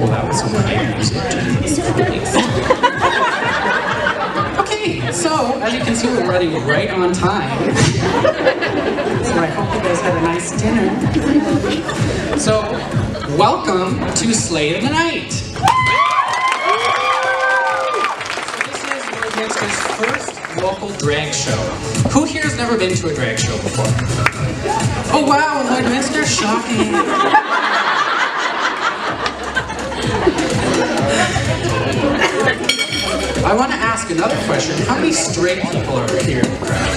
Oh, that was some hype music. Okay, so as you can see, we're running right on time. So I hope you guys had a nice dinner. So, welcome to Slay the Night. So this is Lloydminster's first local drag show. Who here has never been to a drag show before? Oh wow, Lloydminster, shocking. I want to ask another question. How many straight people are here in the crowd?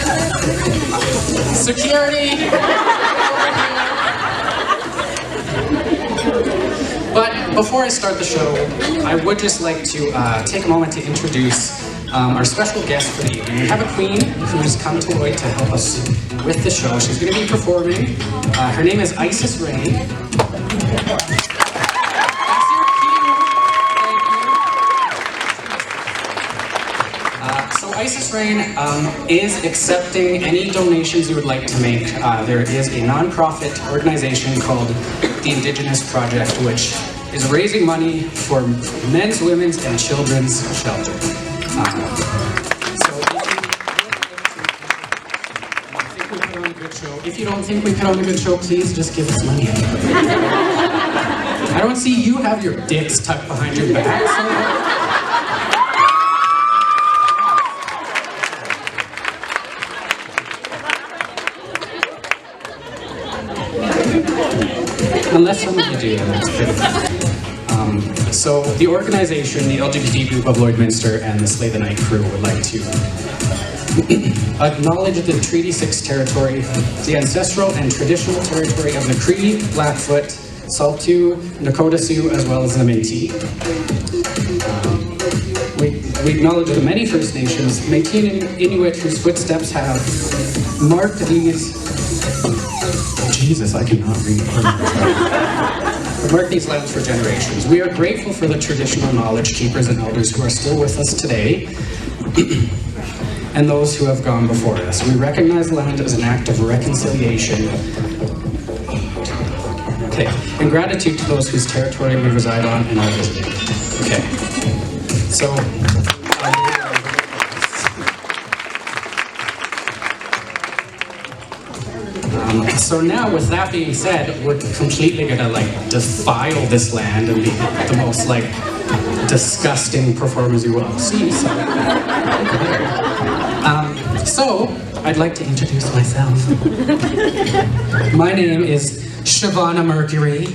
Security! But before I start the show, I would just like to take a moment to introduce our special guest for the evening. We have a queen who's come to Lloyd to help us with the show. She's going to be performing. Her name is Isis Rain. So Isis Rain is accepting any donations you would like to make. There is a non-profit organization called the Indigenous Project, which is raising money for men's, women's, and children's shelter. If you don't think we put on a good show, please just give us money. I don't see you have your dicks tucked behind your back. Unless some of you do, that's pretty good. So the organization, the LGBT group of Lloydminster and the Slay the Night crew would like to acknowledge the Treaty 6 territory, the ancestral and traditional territory of the Cree, Blackfoot, Saulteaux, Nakota Sioux, as well as the Métis. We acknowledge the many First Nations, Métis and Inuit, whose footsteps have marked these... Jesus, I cannot read. Mark these lands for generations. We are grateful for the traditional knowledge keepers and elders who are still with us today, and those who have gone before us. We recognize land as an act of reconciliation. Okay, and gratitude to those whose territory we reside on and are visiting. Okay, so. So now, with that being said, we're completely gonna defile this land and be the most disgusting performers you will see. So, I'd like to introduce myself. My name is Shivaunna Mercury.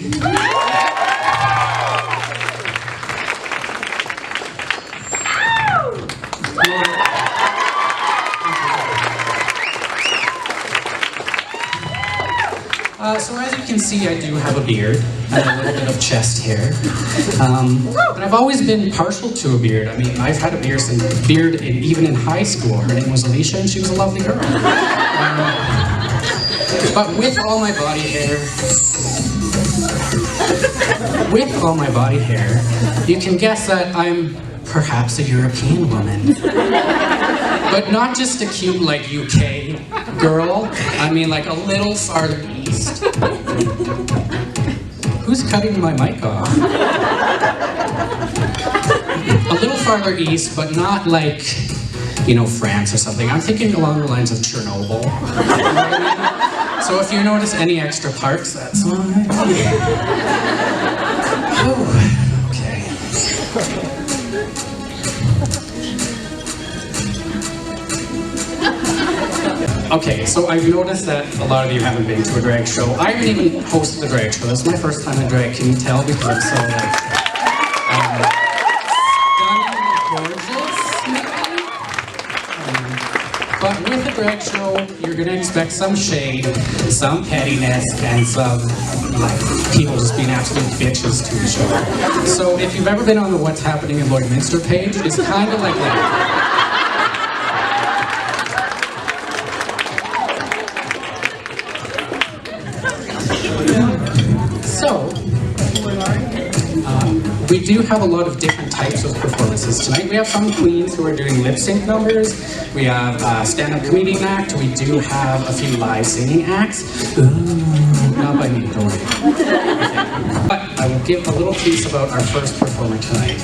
So as you can see, I do have a beard and a little bit of chest hair. But I've always been partial to a beard. I mean, I've had a beard even in high school. Her name was Alicia, and she was a lovely girl. But with all my body hair, you can guess that I'm perhaps a European woman. But not just a cute, UK girl. I mean, a little farther east. Who's cutting my mic off? A little farther east, but not France or something. I'm thinking along the lines of Chernobyl. So if you notice any extra parts, that's why. Oh, okay. Okay, so I've noticed that a lot of you haven't been to a drag show. I haven't even hosted a drag show. This is my first time in drag. Can you tell? Because I'm so stunning, gorgeous. But with a drag show, you're gonna expect some shade, some pettiness, and some people just being absolute bitches to the show. So if you've ever been on the What's Happening in Lloydminster page, it's kind of like that. So, We do have a lot of different types of performances tonight. We have some queens who are doing lip sync numbers. We have a stand-up comedian act. We do have a few live singing acts. Not by me, don't worry. But I will give a little piece about our first performer tonight.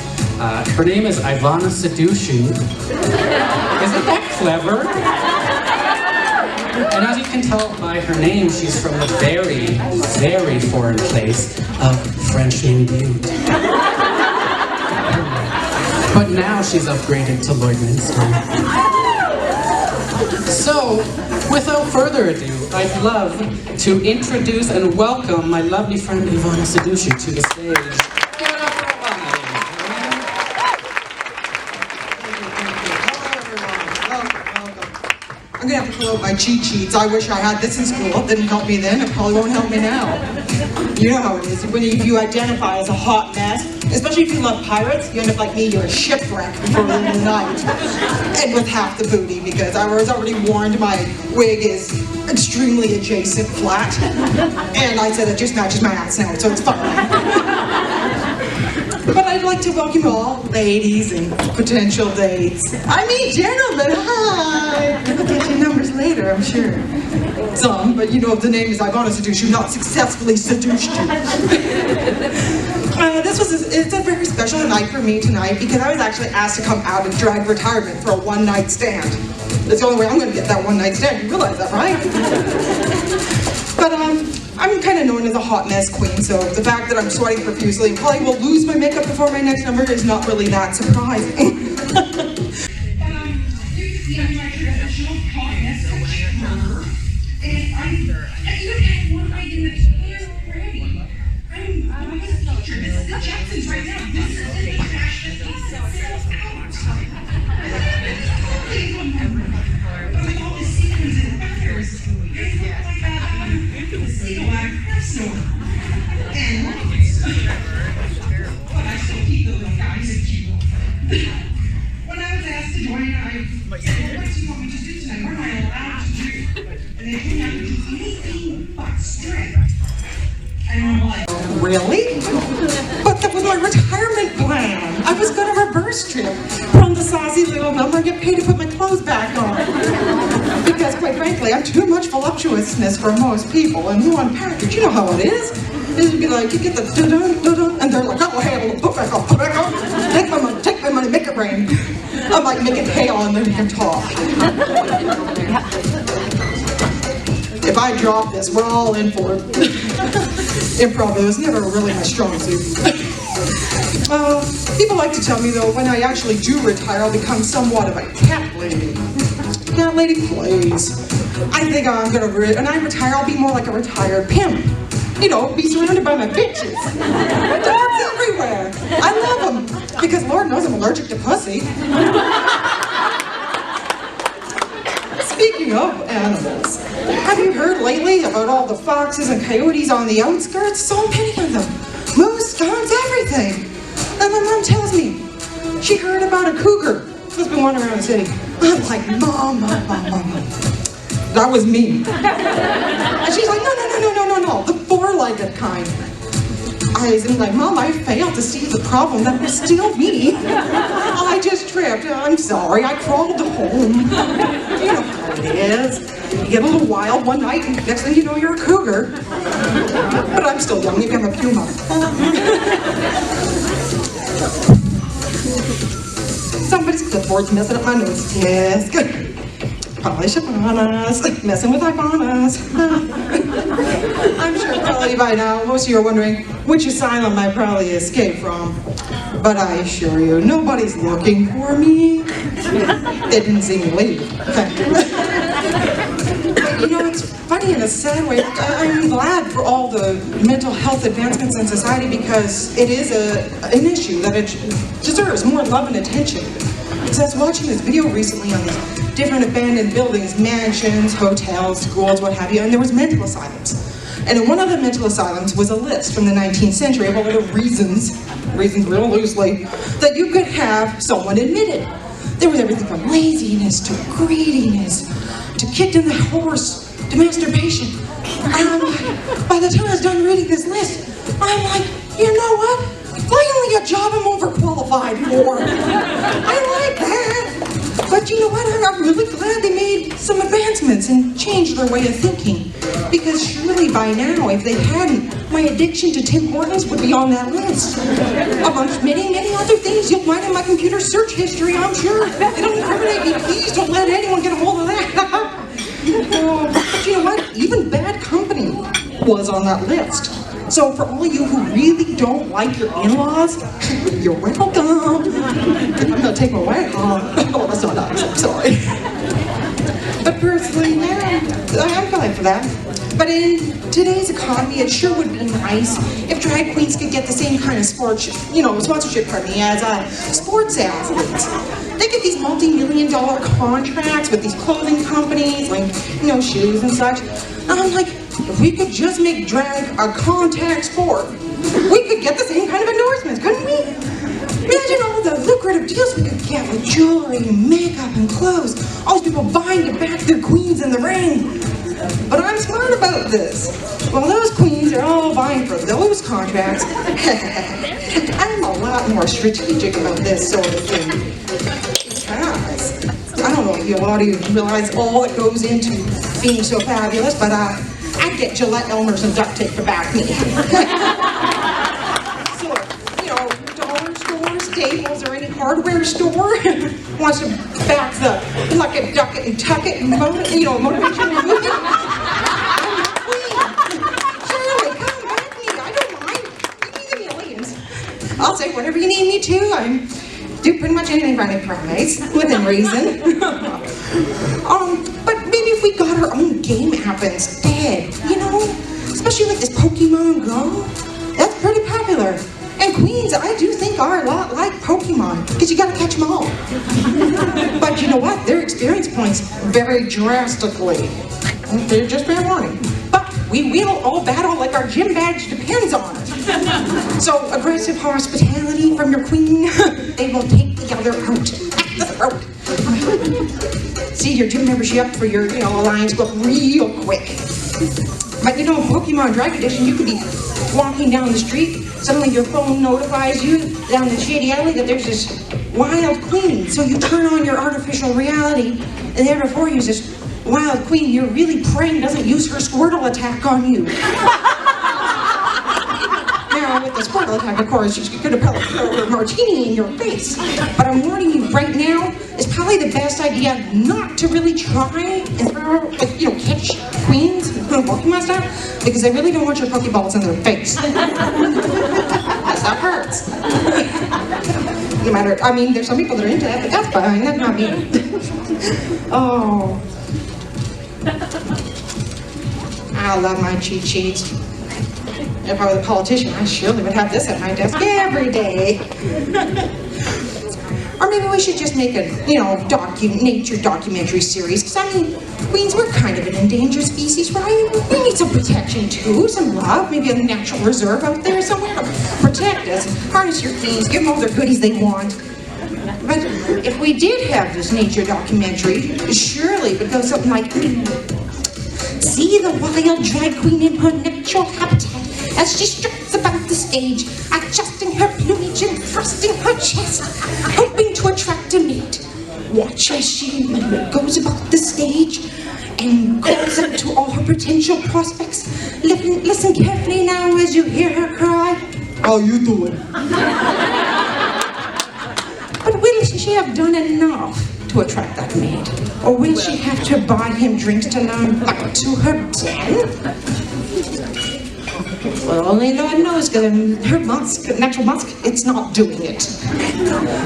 Her name is Ivanna Seduchu. Isn't that clever? And as you can tell by her name, she's from the very, very foreign place of French Indeed. But now she's upgraded to Lloydminster. So, without further ado, I'd love to introduce and welcome my lovely friend Ivanna Seduchu to the stage. Give it up for Ivanna, I'm gonna have to pull out my cheat sheets. I wish I had this in school. It didn't help me then, it probably won't help me now. You know how it is. When you identify as a hot mess, especially if you love pirates, you end up like me, you're a shipwreck before the end of the night. And with half the booty, because I was already warned my wig is extremely adjacent flat. And I said it just matches my accent, so it's fine. But I'd like to welcome all ladies and potential dates. I mean, gentlemen, hi! We'll get your numbers later, I'm sure. Some, but you know if the name is Ivanna Seduchu, not successfully seduced you. It's a very special night for me tonight because I was actually asked to come out of drag retirement for a one-night stand. That's the only way I'm going to get that one-night stand. You realize that, right? But I'm kind of known as a hot mess queen, so the fact that I'm sweating profusely and probably will lose my makeup before my next number is not really that surprising. When I was asked to join, I said, what do you want me to do tonight? What am I allowed to do? And they told me I could do anything but strip. And I'm like, really? But that was my retirement plan. I was going to reverse strip from the saucy little number and get paid to put my clothes back on. Because quite frankly, I'm too much voluptuousness for most people. And who on package, you know how it is. It'd be like, you get the dun-dun, dun-dun, and they're like, oh, hey, put back on, put back on. Take my money, make it rain. I'm like, make it hail and then we can talk. If I drop this, we're all in for it. Improv was never really my strong suit. People like to tell me though, when I actually do retire, I'll become somewhat of a cat lady. Cat lady plays. I think I'm gonna, when I retire, I'll be more like a retired pimp. You know, be surrounded by my bitches. Dogs everywhere. I love them. Because Lord knows I'm allergic to pussy. Speaking of animals, have you heard lately about all the foxes and coyotes on the outskirts? So many of them. Moose, skunks, everything. And my mom tells me she heard about a cougar who's been wandering around the city. I'm like, Mom. That was me. And she's like, no, the four-legged kind. I was like, Mom, I failed to see the problem. That was still me. I just tripped. I'm sorry, I crawled home. You know how it is. You get a little wild one night, and next thing you know, you're a cougar. But I'm still young, maybe I'm a puma. Somebody's clipboard's messing up my notes. Yes, good. Probably Shivaunna's, messing with Ivanna's. I'm sure probably by now most of you are wondering which asylum I probably escaped from. But I assure you, nobody's looking for me. They didn't see me leave. You know, it's funny in a sad way. I'm glad for all the mental health advancements in society because it is an issue that it deserves more love and attention. So I was watching this video recently on these different abandoned buildings, mansions, hotels, schools, what have you, and there was mental asylums. And in one of the mental asylums was a list from the 19th century of all the reasons real loosely, that you could have someone admitted. There was everything from laziness to greediness to kicked in the horse to masturbation. And by the time I was done reading this list, I'm like, you know what? a job I'm overqualified for. I like that. But you know what? I'm really glad they made some advancements and changed their way of thinking. Because surely by now, if they hadn't, my addiction to Tim Hortons would be on that list. Amongst many, many other things you'll find in my computer search history, I'm sure. They don't incriminate me. Please don't let anyone get a hold of that. But you know what? Even bad company was on that list. So for all you who really don't like your in-laws, you're welcome. I'm gonna take my wife home. Oh, that's not nice, I'm sorry. But personally, yeah, I'm glad for that. But in today's economy, it sure would be nice if drag queens could get the same kind of sponsorship, as sports athletes. They get these multi-million-dollar contracts with these clothing companies, like, shoes and such. And I'm like, if we could just make drag a contact sport, we could get the same kind of endorsements, couldn't we? Imagine all the lucrative deals we could get with jewelry and makeup and clothes. All these people vying to back their queens in the ring. But I'm smart about this. While those queens are all vying for those contracts, I'm a lot more strategic about this sort of thing. Because I don't know if a lot of you realize all that goes into being so fabulous, but I get Gillette Elmer's and duct tape to back me. So, dollar store, Staples, or any hardware store wants to back the Luck It, Duck It, and Tuck It, motivational movie. I'm not queen. Surely, come back me. I don't mind. Give me the millions. I'll say whatever you need me to. I do pretty much anything for any price, within reason. But maybe if we got our own game app instead, especially like this Pokemon Go, that's pretty popular. And queens, I do think, are a lot like Pokemon, because you gotta catch them all. But you know what? Their experience points vary drastically. They're just fair warning. But we will all battle like our gym badge depends on it. So aggressive hospitality from your queen, they will take the other out. The throat. See your gym membership for your, alliance go up real quick. But Pokemon Drag Edition, you could be walking down the street, suddenly your phone notifies you down the shady alley that there's this wild queen. So you turn on your artificial reality, and there before you is this wild queen you're really praying doesn't use her Squirtle attack on you. Now, with the Squirtle attack, of course, you could have probably thrown a martini in your face. But I'm warning you right now, it's probably the best idea not to really try and throw, catch queens, Pokemon style, because I really don't want your Pokeballs in their face. That hurts. No matter, there's some people that are into that, but that's fine, that's not me. Oh. I love my cheat sheets. If I was a politician, I surely would have this at my desk every day. Or maybe we should just make a, nature documentary series. Because queens, we're kind of an endangered species, right? We need some protection too, some love, maybe a natural reserve out there somewhere to protect us. Harness your queens, give them all their goodies they want. But if we did have this nature documentary, surely it would go something like, see the wild drag queen in her natural habitat as she struts about the stage, adjusting her plumage and thrusting her chest, hoping to attract a mate. Watch as she goes about the stage and calls out to all her potential prospects. Listen carefully now as you hear her cry, "How you doing?" But will she have done enough to attract that mate? Or will she have to buy him drinks to learn back to her den? Well, only Lord knows, because her natural musk, it's not doing it.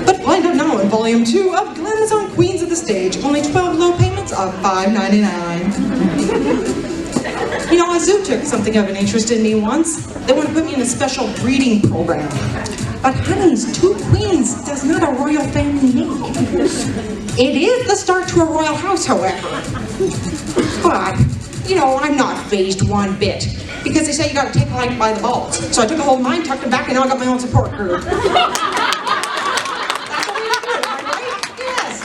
But find out now in Volume 2 of Glen's on Queens of the Stage. Only 12 low payments of $5.99. A zoo took something of an interest in me once. They want to put me in a special breeding program. But honeys, 2 queens does not a royal family make. It is the start to a royal house, however. But, I'm not fazed one bit. Because they say you gotta take life by the balls. So I took a hold of mine, tucked it back, and now I got my own support group. That's the way to do it, right? Yes.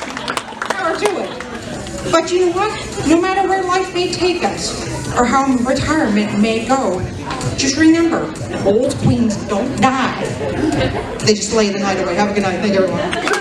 Power to it. But you know what? No matter where life may take us, or how retirement may go. Just remember, old queens don't die. They just lay the night away. Have a good night. Thank you, everyone.